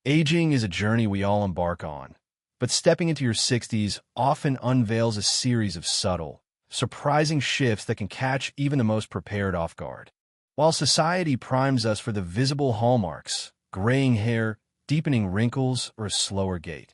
Aging is a journey we all embark on, but stepping into your 60s often unveils a series of subtle, surprising shifts that can catch even the most prepared off guard. While society primes us for the visible hallmarks, graying hair, deepening wrinkles, or a slower gait,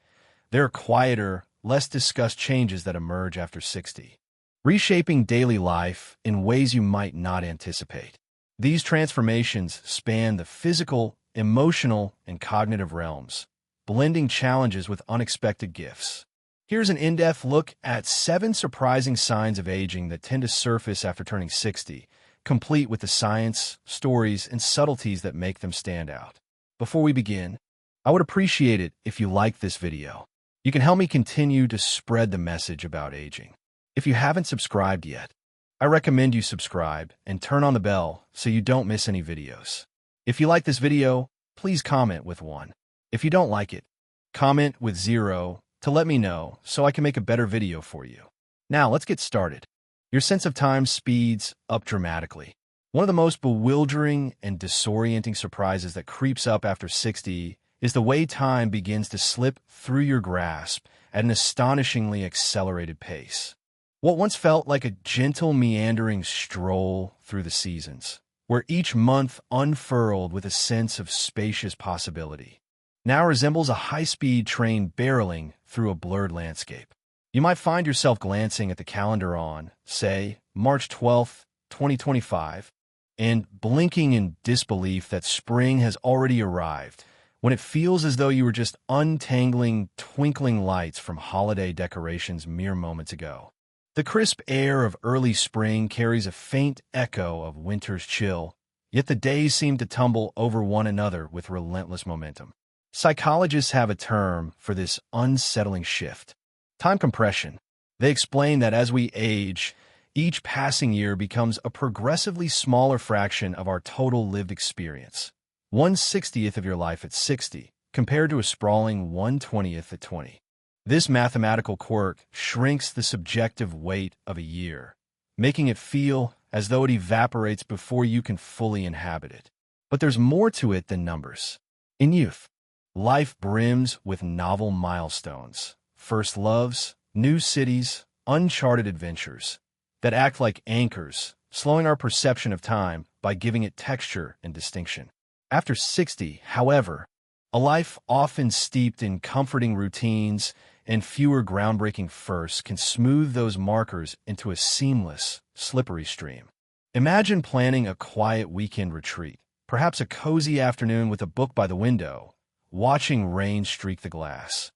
there are quieter, less discussed changes that emerge after 60, reshaping daily life in ways you might not anticipate. These transformations span the physical, emotional, and cognitive realms, blending challenges with unexpected gifts. Here's an in-depth look at 7 surprising signs of aging that tend to surface after turning 60, complete with the science, stories, and subtleties that make them stand out. Before we begin, I would appreciate it if you liked this video. You can help me continue to spread the message about aging. If you haven't subscribed yet, I recommend you subscribe and turn on the bell so you don't miss any videos. If you like this video, please comment with 1. If you don't like it, comment with 0 to let me know so I can make a better video for you. Now, let's get started. Your sense of time speeds up dramatically. One of the most bewildering and disorienting surprises that creeps up after 60 is the way time begins to slip through your grasp at an astonishingly accelerated pace. What once felt like a gentle meandering stroll through the seasons, where each month unfurled with a sense of spacious possibility, now resembles a high-speed train barreling through a blurred landscape. You might find yourself glancing at the calendar on, say, March 12th, 2025, and blinking in disbelief that spring has already arrived, when it feels as though you were just untangling twinkling lights from holiday decorations mere moments ago. The crisp air of early spring carries a faint echo of winter's chill, yet the days seem to tumble over one another with relentless momentum. Psychologists have a term for this unsettling shift: time compression. They explain that as we age, each passing year becomes a progressively smaller fraction of our total lived experience. 1/60th of your life at 60, compared to a sprawling 1/20th at 20. This mathematical quirk shrinks the subjective weight of a year, making it feel as though it evaporates before you can fully inhabit it. But there's more to it than numbers. In youth, life brims with novel milestones, first loves, new cities, uncharted adventures that act like anchors, slowing our perception of time by giving it texture and distinction. After 60, however, a life often steeped in comforting routines and fewer groundbreaking firsts can smooth those markers into a seamless, slippery stream. Imagine planning a quiet weekend retreat, perhaps a cozy afternoon with a book by the window, watching rain streak the glass,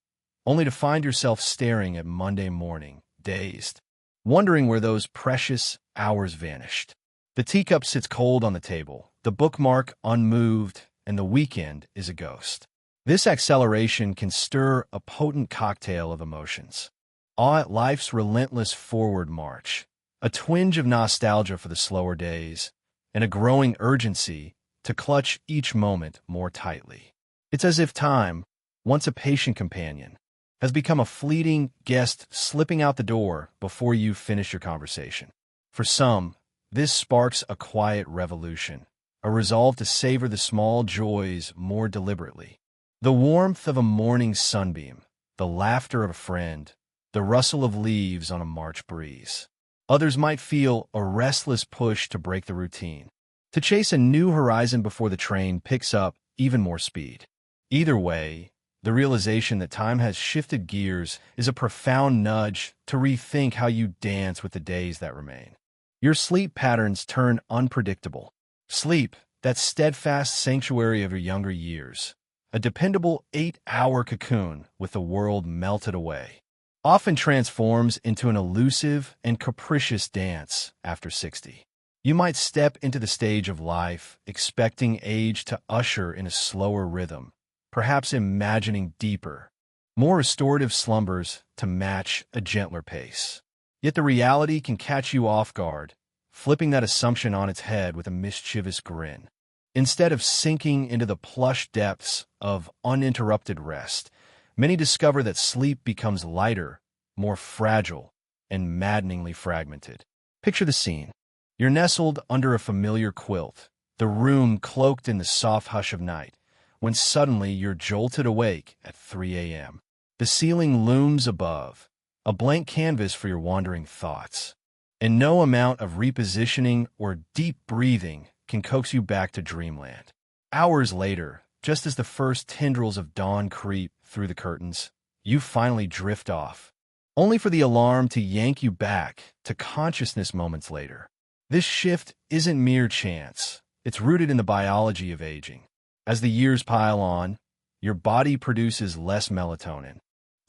only to find yourself staring at Monday morning, dazed, wondering where those precious hours vanished. The teacup sits cold on the table, the bookmark unmoved, and the weekend is a ghost. This acceleration can stir a potent cocktail of emotions. Awe at life's relentless forward march, a twinge of nostalgia for the slower days, and a growing urgency to clutch each moment more tightly. It's as if time, once a patient companion, has become a fleeting guest slipping out the door before you finish your conversation. For some, this sparks a quiet revolution, a resolve to savor the small joys more deliberately. The warmth of a morning sunbeam, the laughter of a friend, the rustle of leaves on a March breeze. Others might feel a restless push to break the routine, to chase a new horizon before the train picks up even more speed. Either way, the realization that time has shifted gears is a profound nudge to rethink how you dance with the days that remain. Your sleep patterns turn unpredictable. Sleep, that steadfast sanctuary of your younger years, a dependable 8-hour cocoon with the world melted away, often transforms into an elusive and capricious dance after 60. You might step into the stage of life expecting age to usher in a slower rhythm, perhaps imagining deeper, more restorative slumbers to match a gentler pace. Yet the reality can catch you off guard, flipping that assumption on its head with a mischievous grin. Instead of sinking into the plush depths of uninterrupted rest, many discover that sleep becomes lighter, more fragile, and maddeningly fragmented. Picture the scene. You're nestled under a familiar quilt, the room cloaked in the soft hush of night, when suddenly you're jolted awake at 3 a.m. The ceiling looms above, a blank canvas for your wandering thoughts. And no amount of repositioning or deep breathing can coax you back to dreamland. Hours later, just as the first tendrils of dawn creep through the curtains, you finally drift off, only for the alarm to yank you back to consciousness moments later. This shift isn't mere chance. It's rooted in the biology of aging. As the years pile on, your body produces less melatonin,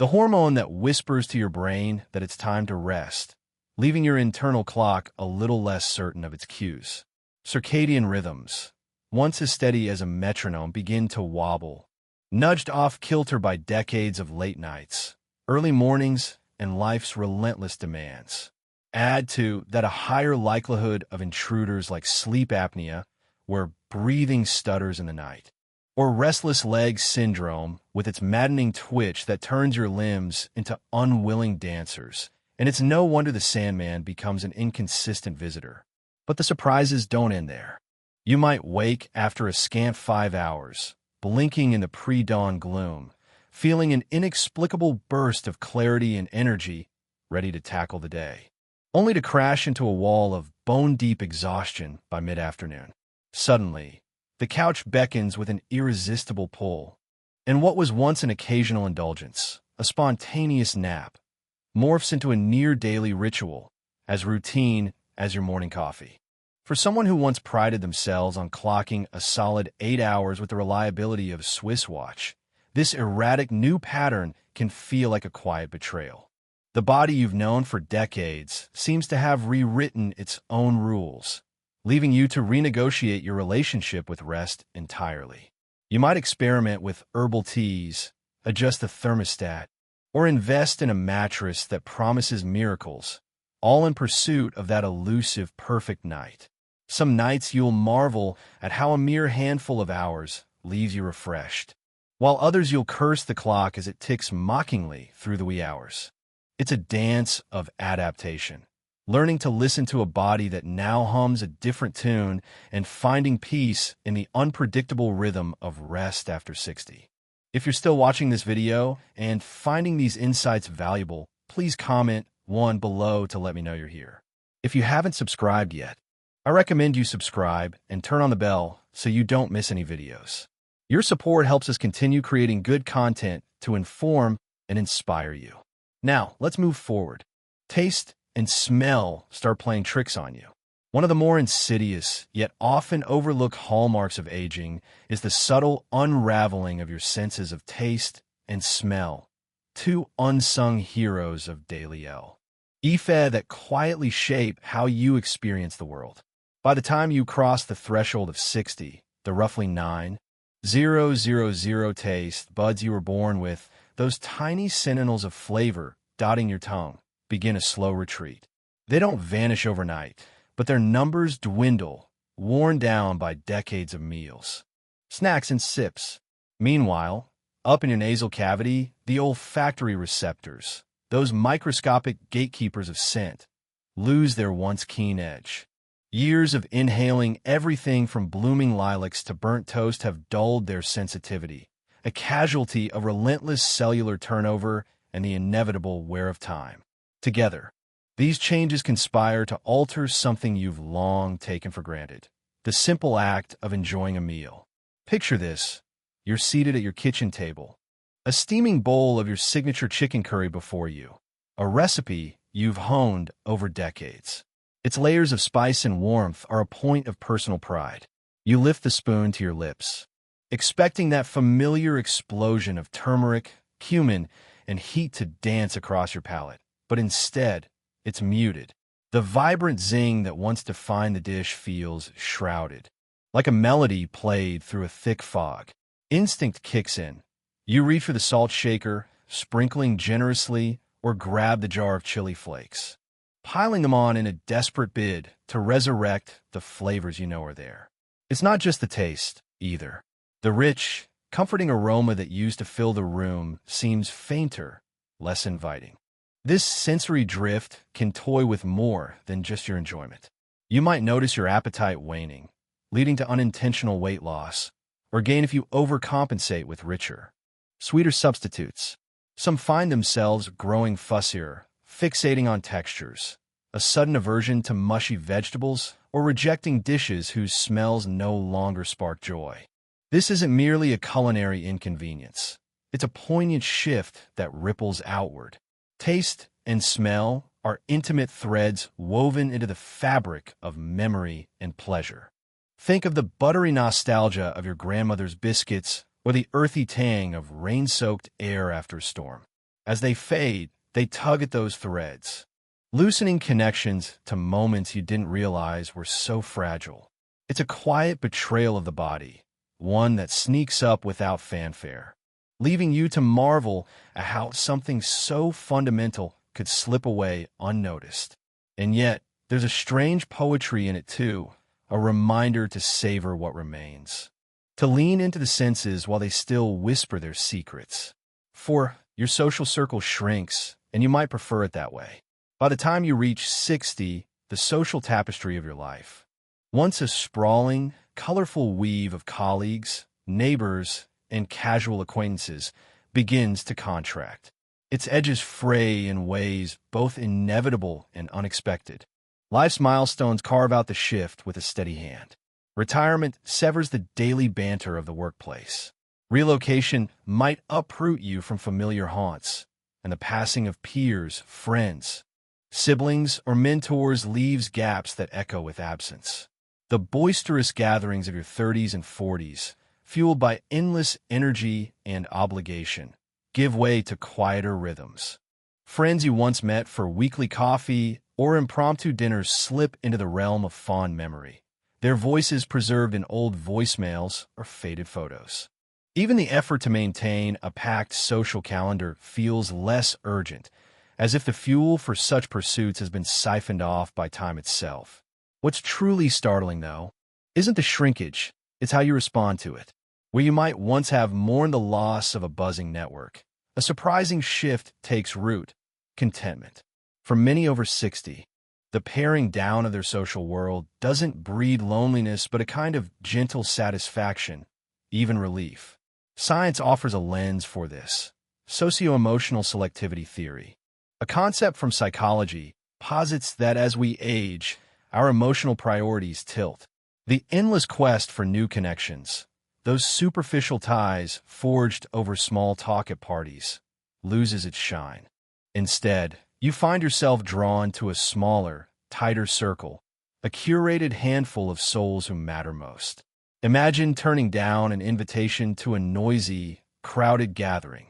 the hormone that whispers to your brain that it's time to rest, leaving your internal clock a little less certain of its cues. Circadian rhythms, once as steady as a metronome, begin to wobble, nudged off kilter by decades of late nights, early mornings, and life's relentless demands. Add to that a higher likelihood of intruders like sleep apnea, where breathing stutters in the night, or restless leg syndrome with its maddening twitch that turns your limbs into unwilling dancers. And it's no wonder the Sandman becomes an inconsistent visitor. But the surprises don't end there. You might wake after a scant 5 hours, blinking in the pre-dawn gloom, feeling an inexplicable burst of clarity and energy, ready to tackle the day, only to crash into a wall of bone-deep exhaustion by mid-afternoon. Suddenly, the couch beckons with an irresistible pull, and what was once an occasional indulgence, a spontaneous nap, morphs into a near-daily ritual, as routine as your morning coffee. For someone who once prided themselves on clocking a solid 8 hours with the reliability of a Swiss watch, this erratic new pattern can feel like a quiet betrayal. The body you've known for decades seems to have rewritten its own rules, leaving you to renegotiate your relationship with rest entirely. You might experiment with herbal teas, adjust the thermostat, or invest in a mattress that promises miracles, all in pursuit of that elusive perfect night. Some nights you'll marvel at how a mere handful of hours leaves you refreshed, while others you'll curse the clock as it ticks mockingly through the wee hours. It's a dance of adaptation, learning to listen to a body that now hums a different tune and finding peace in the unpredictable rhythm of rest after 60. If you're still watching this video and finding these insights valuable, please comment 1 below to let me know you're here. If you haven't subscribed yet, I recommend you subscribe and turn on the bell so you don't miss any videos. Your support helps us continue creating good content to inform and inspire you. Now, let's move forward. Taste and smell start playing tricks on you. One of the more insidious, yet often overlooked hallmarks of aging is the subtle unraveling of your senses of taste and smell, two unsung heroes of daily life that quietly shape how you experience the world. By the time you cross the threshold of 60, the roughly 9,000 taste buds you were born with, those tiny sentinels of flavor dotting your tongue, begin a slow retreat. They don't vanish overnight, but their numbers dwindle, worn down by decades of meals, snacks, and sips. Meanwhile, up in your nasal cavity, the olfactory receptors, those microscopic gatekeepers of scent, lose their once keen edge. Years of inhaling everything from blooming lilacs to burnt toast have dulled their sensitivity, a casualty of relentless cellular turnover and the inevitable wear of time. Together, these changes conspire to alter something you've long taken for granted, the simple act of enjoying a meal. Picture this. You're seated at your kitchen table, a steaming bowl of your signature chicken curry before you, a recipe you've honed over decades. Its layers of spice and warmth are a point of personal pride. You lift the spoon to your lips, expecting that familiar explosion of turmeric, cumin, and heat to dance across your palate. But instead, it's muted. The vibrant zing that once defined the dish feels shrouded, like a melody played through a thick fog. Instinct kicks in. You reach for the salt shaker, sprinkling generously, or grab the jar of chili flakes, piling them on in a desperate bid to resurrect the flavors you know are there. It's not just the taste, either. The rich, comforting aroma that used to fill the room seems fainter, less inviting. This sensory drift can toy with more than just your enjoyment. You might notice your appetite waning, leading to unintentional weight loss, or gain if you overcompensate with richer, sweeter substitutes. Some find themselves growing fussier, fixating on textures, a sudden aversion to mushy vegetables, or rejecting dishes whose smells no longer spark joy. This isn't merely a culinary inconvenience. It's a poignant shift that ripples outward. Taste and smell are intimate threads woven into the fabric of memory and pleasure. Think of the buttery nostalgia of your grandmother's biscuits or the earthy tang of rain-soaked air after a storm. As they fade, they tug at those threads, loosening connections to moments you didn't realize were so fragile. It's a quiet betrayal of the body, one that sneaks up without fanfare, leaving you to marvel at how something so fundamental could slip away unnoticed. And yet, there's a strange poetry in it too, a reminder to savor what remains, to lean into the senses while they still whisper their secrets. For your social circle shrinks, and you might prefer it that way. By the time you reach 60, the social tapestry of your life, once a sprawling, colorful weave of colleagues, neighbors, and casual acquaintances, begins to contract. Its edges fray in ways both inevitable and unexpected. Life's milestones carve out the shift with a steady hand. Retirement severs the daily banter of the workplace. Relocation might uproot you from familiar haunts, and the passing of peers, friends, siblings, or mentors leaves gaps that echo with absence. The boisterous gatherings of your 30s and 40s, fueled by endless energy and obligation, give way to quieter rhythms. Friends you once met for weekly coffee or impromptu dinners slip into the realm of fond memory, their voices preserved in old voicemails or faded photos. Even the effort to maintain a packed social calendar feels less urgent, as if the fuel for such pursuits has been siphoned off by time itself. What's truly startling, though, isn't the shrinkage, it's how you respond to it. Where you might once have mourned the loss of a buzzing network, a surprising shift takes root: contentment. For many over 60, the paring down of their social world doesn't breed loneliness but a kind of gentle satisfaction, even relief. Science offers a lens for this: socio-emotional selectivity theory. A concept from psychology posits that as we age, our emotional priorities tilt. The endless quest for new connections, those superficial ties forged over small talk at parties, loses its shine. Instead, you find yourself drawn to a smaller, tighter circle, a curated handful of souls who matter most. Imagine turning down an invitation to a noisy, crowded gathering,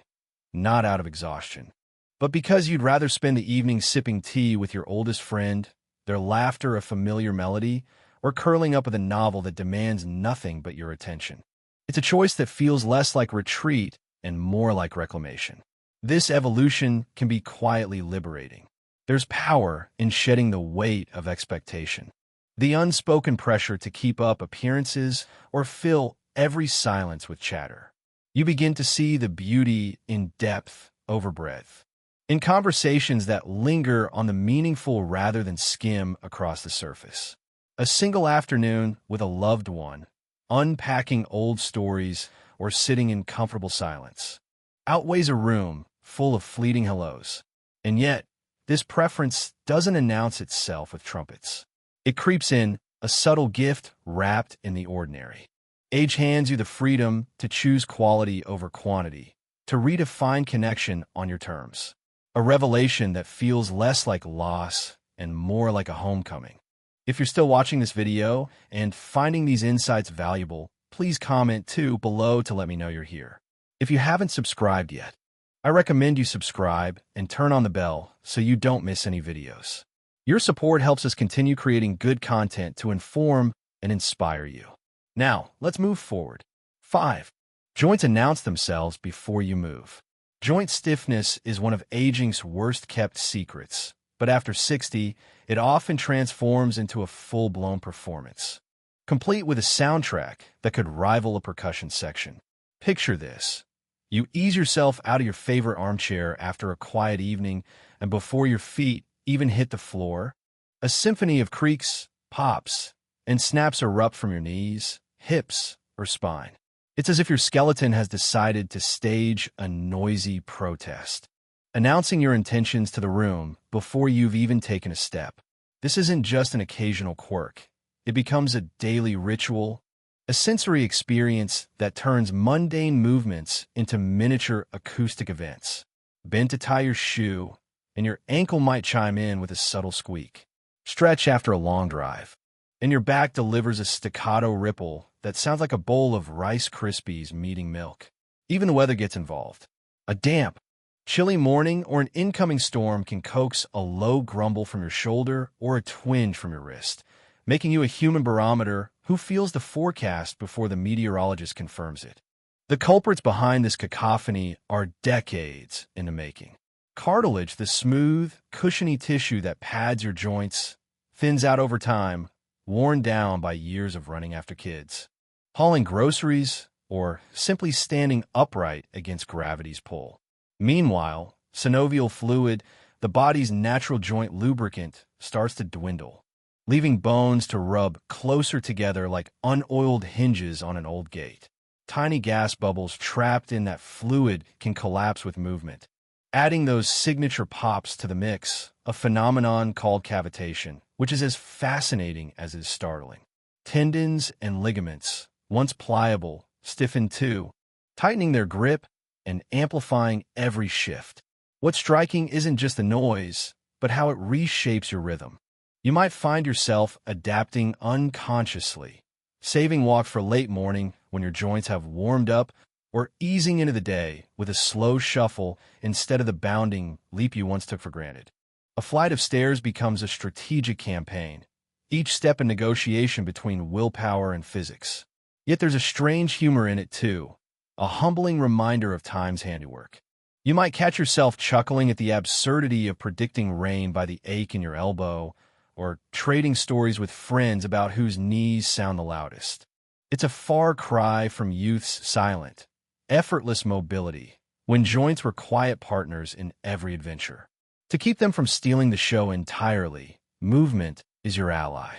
not out of exhaustion, but because you'd rather spend the evening sipping tea with your oldest friend, their laughter a familiar melody, or curling up with a novel that demands nothing but your attention. It's a choice that feels less like retreat and more like reclamation. This evolution can be quietly liberating. There's power in shedding the weight of expectation, the unspoken pressure to keep up appearances or fill every silence with chatter. You begin to see the beauty in depth over breadth, in conversations that linger on the meaningful rather than skim across the surface. A single afternoon with a loved one, unpacking old stories or sitting in comfortable silence, outweighs a room full of fleeting hellos. And yet, this preference doesn't announce itself with trumpets. It creeps in, a subtle gift wrapped in the ordinary. Age hands you the freedom to choose quality over quantity, to redefine connection on your terms. A revelation that feels less like loss and more like a homecoming. If you're still watching this video and finding these insights valuable, please comment too below to let me know you're here. If you haven't subscribed yet, I recommend you subscribe and turn on the bell so you don't miss any videos. Your support helps us continue creating good content to inform and inspire you. Now, let's move forward. 5. Joints announce themselves before you move. Joint stiffness is one of aging's worst-kept secrets, but after 60, it often transforms into a full-blown performance, complete with a soundtrack that could rival a percussion section. Picture this. You ease yourself out of your favorite armchair after a quiet evening, and before your feet even hit the floor, a symphony of creaks, pops, and snaps erupt from your knees, hips, or spine. It's as if your skeleton has decided to stage a noisy protest, announcing your intentions to the room before you've even taken a step. This isn't just an occasional quirk. It becomes a daily ritual, a sensory experience that turns mundane movements into miniature acoustic events. Bend to tie your shoe, and your ankle might chime in with a subtle squeak. Stretch after a long drive, and your back delivers a staccato ripple that sounds like a bowl of Rice Krispies meeting milk. Even the weather gets involved. A damp, chilly morning or an incoming storm can coax a low grumble from your shoulder or a twinge from your wrist, making you a human barometer who feels the forecast before the meteorologist confirms it. The culprits behind this cacophony are decades in the making. Cartilage, the smooth, cushiony tissue that pads your joints, thins out over time, worn down by years of running after kids, hauling groceries, or simply standing upright against gravity's pull. Meanwhile, synovial fluid, the body's natural joint lubricant, starts to dwindle, leaving bones to rub closer together like unoiled hinges on an old gate. Tiny gas bubbles trapped in that fluid can collapse with movement, adding those signature pops to the mix, a phenomenon called cavitation, which is as fascinating as it is startling. Tendons and ligaments, once pliable, stiffen too, tightening their grip and amplifying every shift. What's striking isn't just the noise, but how it reshapes your rhythm. You might find yourself adapting unconsciously, saving walks for late morning when your joints have warmed up, or easing into the day with a slow shuffle instead of the bounding leap you once took for granted. A flight of stairs becomes a strategic campaign, each step a negotiation between willpower and physics. Yet there's a strange humor in it too, a humbling reminder of time's handiwork. You might catch yourself chuckling at the absurdity of predicting rain by the ache in your elbow, or trading stories with friends about whose knees sound the loudest. It's a far cry from youth's silent, effortless mobility, when joints were quiet partners in every adventure. To keep them from stealing the show entirely, movement is your ally.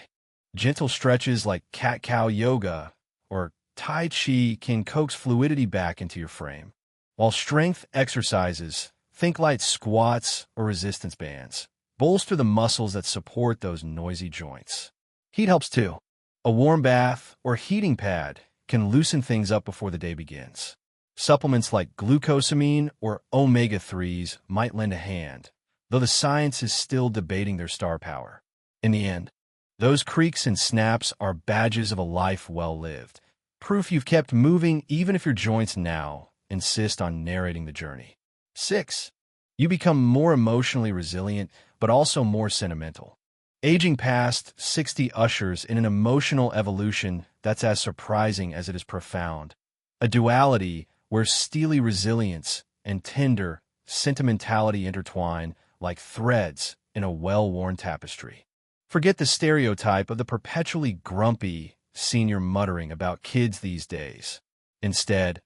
Gentle stretches like cat-cow yoga or Tai Chi can coax fluidity back into your frame, while strength exercises, think light squats or resistance bands, bolster the muscles that support those noisy joints. Heat helps too. A warm bath or heating pad can loosen things up before the day begins. Supplements like glucosamine or omega-3s might lend a hand, though the science is still debating their star power. In the end, those creaks and snaps are badges of a life well lived, proof you've kept moving even if your joints now insist on narrating the journey. 6. You become more emotionally resilient, but also more sentimental. Aging past 60 ushers in an emotional evolution that's as surprising as it is profound. A duality where steely resilience and tender sentimentality intertwine like threads in a well-worn tapestry. Forget the stereotype of the perpetually grumpy senior muttering about kids these days. Instead,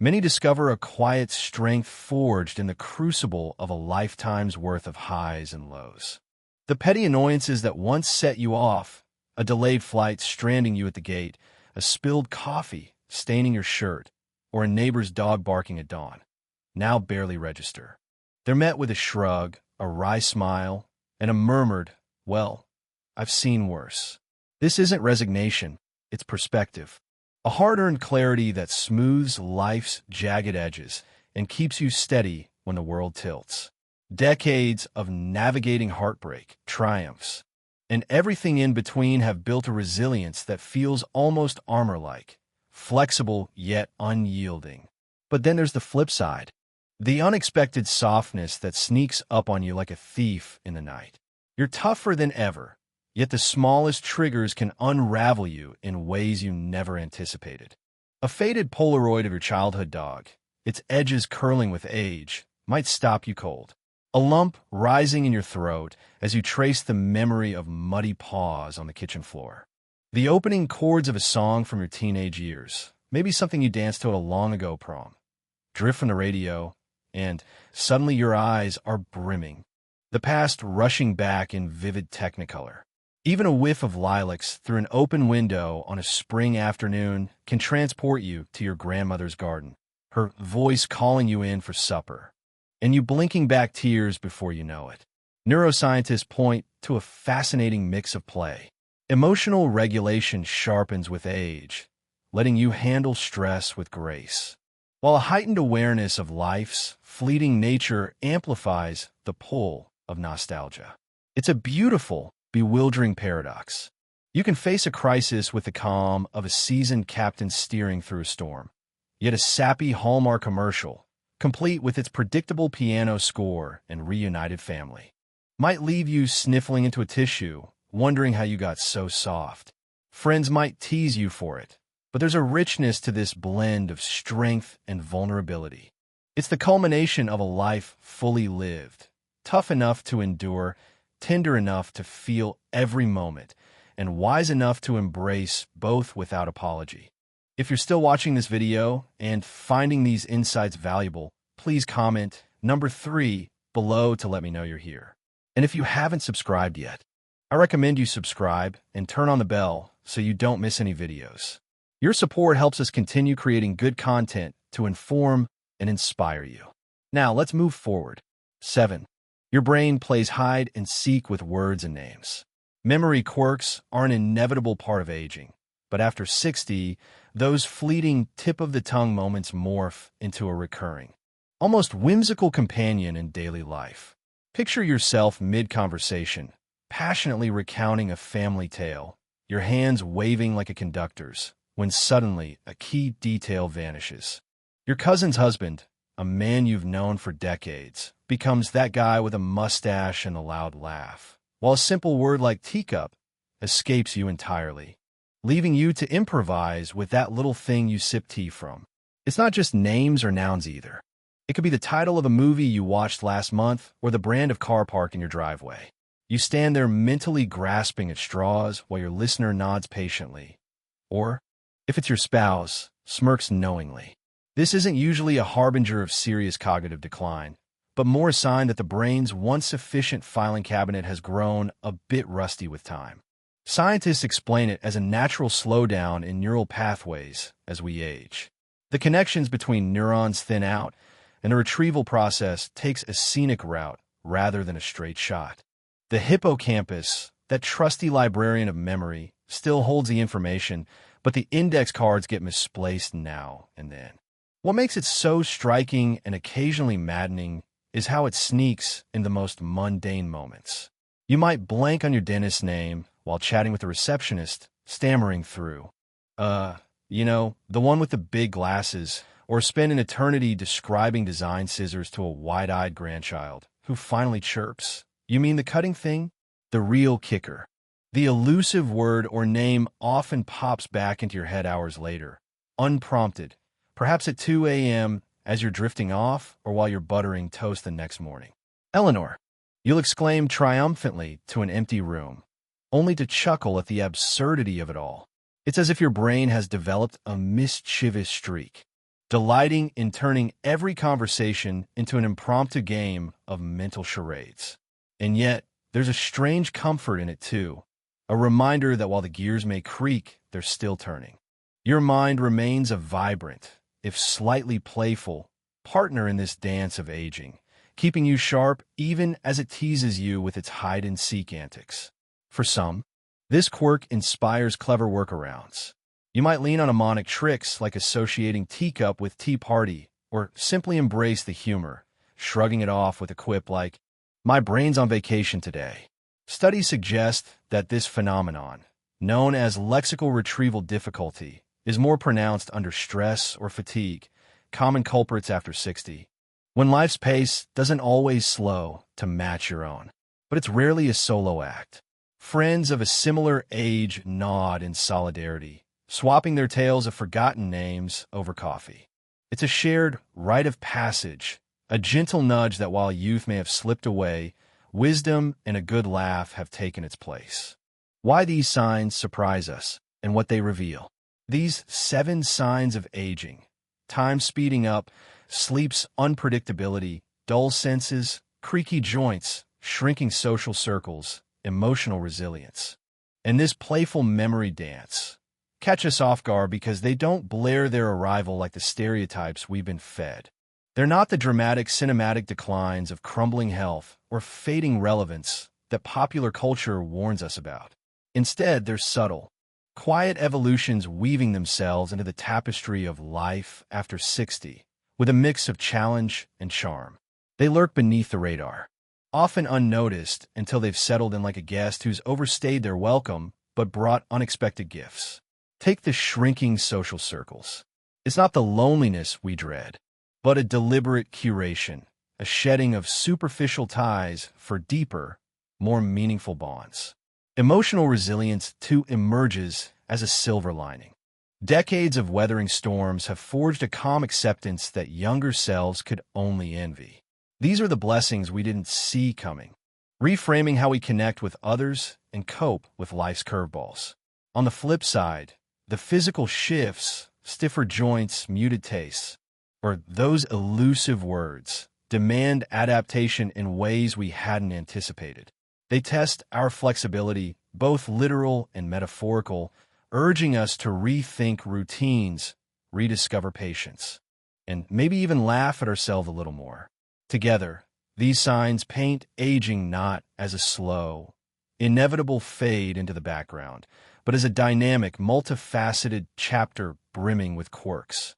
many discover a quiet strength forged in the crucible of a lifetime's worth of highs and lows. The petty annoyances that once set you off, a delayed flight stranding you at the gate, a spilled coffee staining your shirt, or a neighbor's dog barking at dawn, now barely register. They're met with a shrug, a wry smile, and a murmured, "Well, I've seen worse." This isn't resignation, it's perspective. A hard-earned clarity that smooths life's jagged edges and keeps you steady when the world tilts. Decades of navigating heartbreak, triumphs, and everything in between have built a resilience that feels almost armor-like, flexible yet unyielding. But then there's the flip side, the unexpected softness that sneaks up on you like a thief in the night. You're tougher than ever, yet the smallest triggers can unravel you in ways you never anticipated. A faded Polaroid of your childhood dog, its edges curling with age, might stop you cold. A lump rising in your throat as you trace the memory of muddy paws on the kitchen floor. The opening chords of a song from your teenage years, maybe something you danced to at a long-ago prom, drift from the radio, and suddenly your eyes are brimming, the past rushing back in vivid technicolor. Even a whiff of lilacs through an open window on a spring afternoon can transport you to your grandmother's garden, her voice calling you in for supper, and you blinking back tears before you know it. Neuroscientists point to a fascinating mix of play. Emotional regulation sharpens with age, letting you handle stress with grace, while a heightened awareness of life's fleeting nature amplifies the pull of nostalgia. It's a beautiful, bewildering paradox. You can face a crisis with the calm of a seasoned captain steering through a storm, yet a sappy Hallmark commercial, complete with its predictable piano score and reunited family, might leave you sniffling into a tissue, wondering how you got so soft. Friends might tease you for it, but there's a richness to this blend of strength and vulnerability. It's the culmination of a life fully lived, tough enough to endure, tender enough to feel every moment, and wise enough to embrace both without apology. If you're still watching this video and finding these insights valuable, please comment number 3 below to let me know you're here. And if you haven't subscribed yet, I recommend you subscribe and turn on the bell so you don't miss any videos. Your support helps us continue creating good content to inform and inspire you. Now, let's move forward. 7. Your brain plays hide and seek with words and names. Memory quirks are an inevitable part of aging, but after 60, those fleeting tip-of-the-tongue moments morph into a recurring, almost whimsical companion in daily life. Picture yourself mid-conversation, passionately recounting a family tale, your hands waving like a conductor's, when suddenly a key detail vanishes. Your cousin's husband, a man you've known for decades, becomes that guy with a mustache and a loud laugh, while a simple word like teacup escapes you entirely, leaving you to improvise with that little thing you sip tea from. It's not just names or nouns either. It could be the title of a movie you watched last month or the brand of car parked in your driveway. You stand there mentally grasping at straws while your listener nods patiently. Or, if it's your spouse, smirks knowingly. This isn't usually a harbinger of serious cognitive decline, but more a sign that the brain's once efficient filing cabinet has grown a bit rusty with time. Scientists explain it as a natural slowdown in neural pathways as we age. The connections between neurons thin out, and the retrieval process takes a scenic route rather than a straight shot. The hippocampus, that trusty librarian of memory, still holds the information, but the index cards get misplaced now and then. What makes it so striking and occasionally maddening is how it sneaks in the most mundane moments. You might blank on your dentist's name while chatting with the receptionist, stammering through, the one with the big glasses, or spend an eternity describing design scissors to a wide-eyed grandchild who finally chirps, "You mean the cutting thing?" The real kicker. The elusive word or name often pops back into your head hours later, unprompted, perhaps at 2 a.m. as you're drifting off or while you're buttering toast the next morning. Eleanor, you'll exclaim triumphantly to an empty room, only to chuckle at the absurdity of it all. It's as if your brain has developed a mischievous streak, delighting in turning every conversation into an impromptu game of mental charades. And yet, there's a strange comfort in it too, a reminder that while the gears may creak, they're still turning. Your mind remains a vibrant, if slightly playful, partner in this dance of aging, keeping you sharp even as it teases you with its hide-and-seek antics. For some, this quirk inspires clever workarounds. You might lean on mnemonic tricks like associating teacup with tea party, or simply embrace the humor, shrugging it off with a quip like, "My brain's on vacation today." Studies suggest that this phenomenon, known as lexical retrieval difficulty, is more pronounced under stress or fatigue, common culprits after 60. When life's pace doesn't always slow to match your own, but it's rarely a solo act. Friends of a similar age nod in solidarity, swapping their tales of forgotten names over coffee. It's a shared rite of passage, a gentle nudge that while youth may have slipped away, wisdom and a good laugh have taken its place. Why these signs surprise us and what they reveal. These 7 signs of aging: time speeding up, sleep's unpredictability, dull senses, creaky joints, shrinking social circles, emotional resilience. And this playful memory dance catch us off guard because they don't blare their arrival like the stereotypes we've been fed. They're not the dramatic cinematic declines of crumbling health or fading relevance that popular culture warns us about. Instead, they're subtle, quiet evolutions weaving themselves into the tapestry of life after 60, with a mix of challenge and charm. They lurk beneath the radar, often unnoticed until they've settled in like a guest who's overstayed their welcome but brought unexpected gifts. Take the shrinking social circles. It's not the loneliness we dread, but a deliberate curation, a shedding of superficial ties for deeper, more meaningful bonds. Emotional resilience, too, emerges as a silver lining. Decades of weathering storms have forged a calm acceptance that younger selves could only envy. These are the blessings we didn't see coming, reframing how we connect with others and cope with life's curveballs. On the flip side, the physical shifts, stiffer joints, muted tastes, or those elusive words, demand adaptation in ways we hadn't anticipated. They test our flexibility, both literal and metaphorical, urging us to rethink routines, rediscover patience, and maybe even laugh at ourselves a little more. Together, these signs paint aging not as a slow, inevitable fade into the background, but as a dynamic, multifaceted chapter brimming with quirks,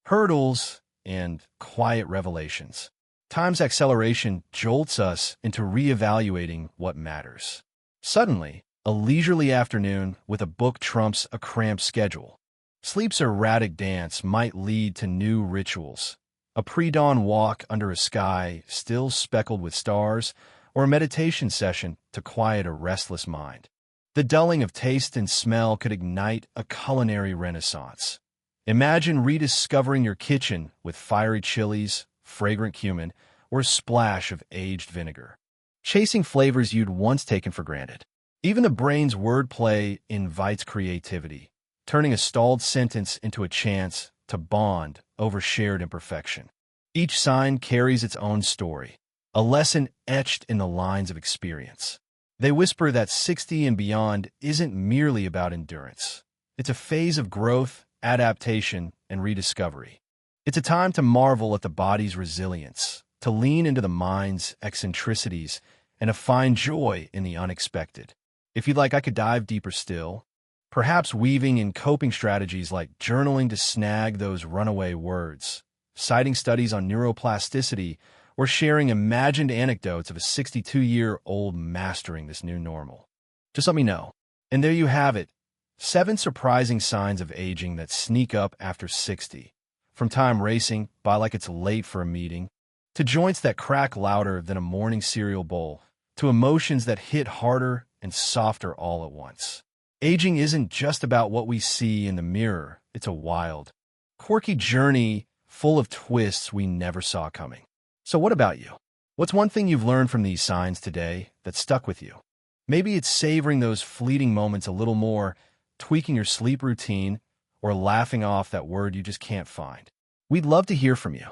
hurdles, and quiet revelations. Time's acceleration jolts us into reevaluating what matters. Suddenly, a leisurely afternoon with a book trumps a cramped schedule. Sleep's erratic dance might lead to new rituals, a pre-dawn walk under a sky still speckled with stars, or a meditation session to quiet a restless mind. The dulling of taste and smell could ignite a culinary renaissance. Imagine rediscovering your kitchen with fiery chilies, fragrant cumin, or a splash of aged vinegar, chasing flavors you'd once taken for granted. Even the brain's wordplay invites creativity, turning a stalled sentence into a chance to bond over shared imperfection. Each sign carries its own story, a lesson etched in the lines of experience. They whisper that 60 and beyond isn't merely about endurance. It's a phase of growth, adaptation, and rediscovery. It's a time to marvel at the body's resilience, to lean into the mind's eccentricities, and to find joy in the unexpected. If you'd like, I could dive deeper still, perhaps weaving in coping strategies like journaling to snag those runaway words, citing studies on neuroplasticity, or sharing imagined anecdotes of a 62-year-old mastering this new normal. Just let me know. And there you have it, 7 surprising signs of aging that sneak up after 60. From time racing by like it's late for a meeting, to joints that crack louder than a morning cereal bowl, to emotions that hit harder and softer all at once. Aging isn't just about what we see in the mirror. It's a wild, quirky journey full of twists we never saw coming. So what about you? What's one thing you've learned from these signs today that stuck with you? Maybe it's savoring those fleeting moments a little more, tweaking your sleep routine, or laughing off that word you just can't find. We'd love to hear from you.